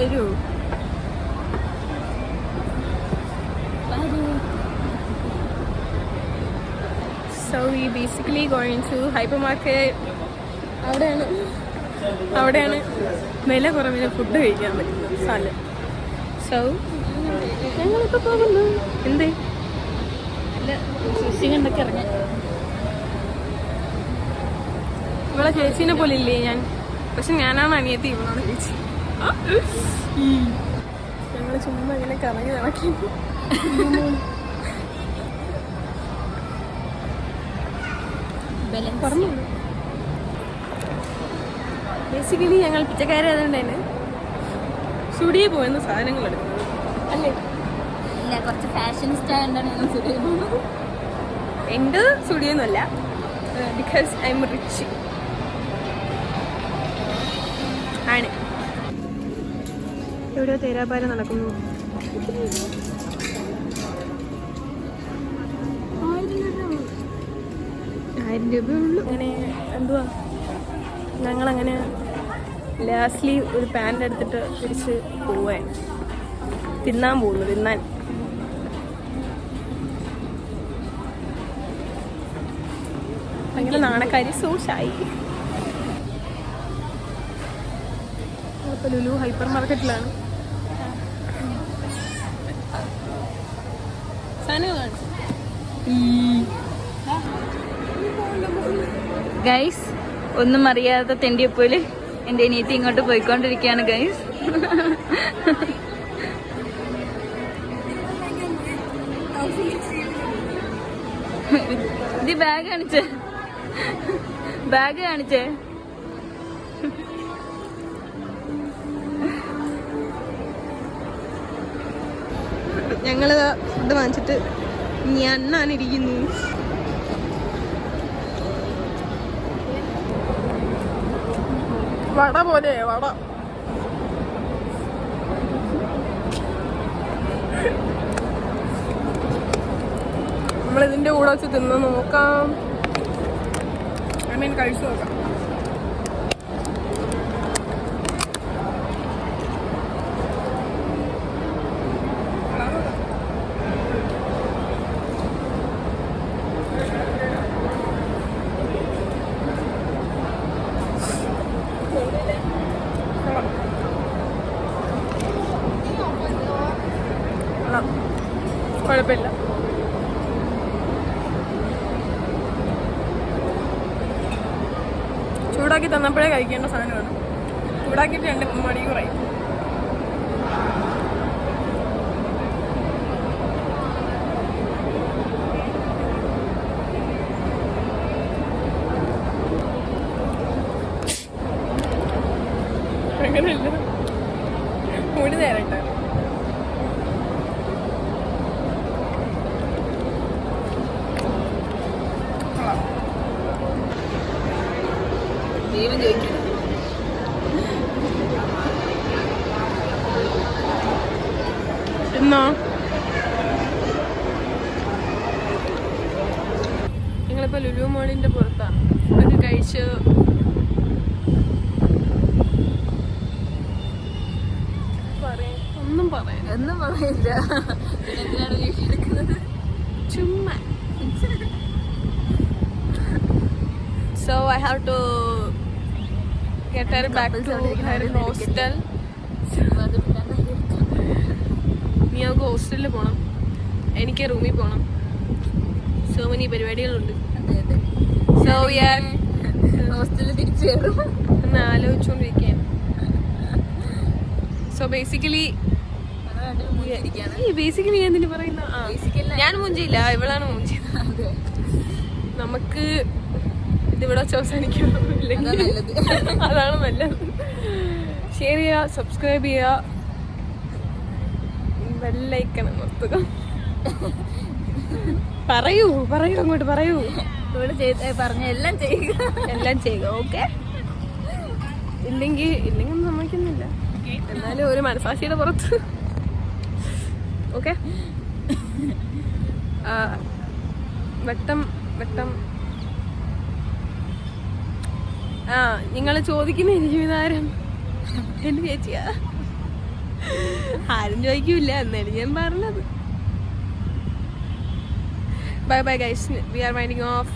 വരൂ. So we basically going to hypermarket. അവിടെയാണ് വില കുറവിന് ഫുഡ് കഴിക്കാൻ പറ്റുന്നത് സ്ഥലം. സോ ഞങ്ങളിപ്പോൾ പോകുന്നു. എന്തേ കണ്ടൊക്കെ ഇറങ്ങി. ഇവളെ ചേച്ചീനെ പോലെ ഇല്ലേ ഞാൻ, പക്ഷെ ഞാനാണ് അനിയത്തി, ഇവളാണ് ചേച്ചി. ഞങ്ങൾ ചുമ്മാ ഇങ്ങനെ കറങ്ങി നടക്കി. പറഞ്ഞു ബേസിക്കലി ഞങ്ങൾ പിച്ചക്കാരായതുകൊണ്ട് തന്നെ സ്റ്റുഡിയോ പോയെന്ന് സാധനങ്ങൾ എടുക്കുന്നത് അല്ലേ? ഇല്ല, കുറച്ച് ഫാഷൻ സ്റ്റാൻഡാണ് ഞങ്ങൾ സ്റ്റുഡിയോ പോകുന്നത്. എൻ്റെ സ്റ്റുഡിയോ ഒന്നുമല്ല, ബിക്കോസ് ഐ എം റിച്ച് ആണ്. എവിടെയോ തേരാപാര നടക്കുന്നു. 1000 രൂപയുള്ളൂ. അങ്ങനെ എന്തുവാ, ഞങ്ങളങ്ങനെ ലാസ്റ്റ്ലി ഒരു പാൻ്റ് എടുത്തിട്ട് തിരിച്ച് പോവാൻ തിന്നാൻ പോകുന്നു. തിന്നാൻ ഭയങ്കര നാണക്കാരി. സോഷായി ഇപ്പോൾ ലുലു ഹൈപ്പർ മാർക്കറ്റിലാണ്. ഗൈസ്, ഒന്നും അറിയാതെ തെണ്ടിയപ്പോലെ എൻ്റെ അനിയത്തി ഇങ്ങോട്ട് പോയിക്കൊണ്ടിരിക്കുകയാണ് ഗൈസ്. ഇത് ബാഗ് കാണിച്ചേ. ഞങ്ങള് ഫുഡ് വാങ്ങിച്ചിട്ട് ഞാനിരിക്കുന്നു. വട പോലെ വട. നമ്മളിതിൻ്റെ കൂടെ വെച്ച് തിന്ന് നോക്കാം. കഴിച്ചു നോക്കാം. കുഴപ്പമില്ല. ചൂടാക്കി തന്നപ്പോഴേ കഴിക്കേണ്ട സാധനമാണ്. ചൂടാക്കിയിട്ട് 2 മണിക്കൂറായി. അങ്ങനെയല്ല, 3 നേരം ഉണ്ടായിരുന്നു. എന്നാ ഞങ്ങളിപ്പോൾ ലുലു മോളിൻ്റെ പുറത്താണ്. ഇതൊക്കെ കഴിച്ച് ഒന്നും പറയില്ല. ചുമ്മാ. So I have to get her back to her hostel. ഞങ്ങൾക്ക് ഹോസ്റ്റലിൽ പോകണം, എനിക്ക് റൂമിൽ പോകണം. സോ മെനി പരിപാടികളുണ്ട്. സോ ഹോസ്റ്റലിൽ തിരിച്ചു കയറും എന്ന് ആലോചിച്ചുകൊണ്ടിരിക്കുകയാണ്. സോ ബേസിക്കലി ഞാൻ എന്തിനു പറയുന്ന, ഞാൻ മുഞ്ചില്ല, ഇവളാണ് മുഞ്ചിയത്. നമുക്ക് ഇതിവിടെ വെച്ച് അവസാനിക്കണം. അതാണ് നല്ലത്. ഷെയർ ചെയ്യുക, സബ്സ്ക്രൈബ് ചെയ്യുക, ബെല്ലൈക്കൺ അമർത്തുക. പറയൂ അങ്ങോട്ട് പറയൂ. പറഞ്ഞ എല്ലാം ചെയ്യുക. ഓക്കെ. ഇല്ലെങ്കിൽ ഒന്നും സമ്മതിക്കുന്നില്ല. എന്നാലും ഒരു മനസാക്ഷിയുടെ പുറത്ത്. ഓക്കെ. വെട്ടം നിങ്ങൾ ചോദിക്കുന്ന ജീവിതാരം എൻ്റെ ചേച്ചിയാ. ആരും ചോദിക്കൂല എന്നാലും ഞാൻ പറഞ്ഞത്. Bye bye guys, we are winding of.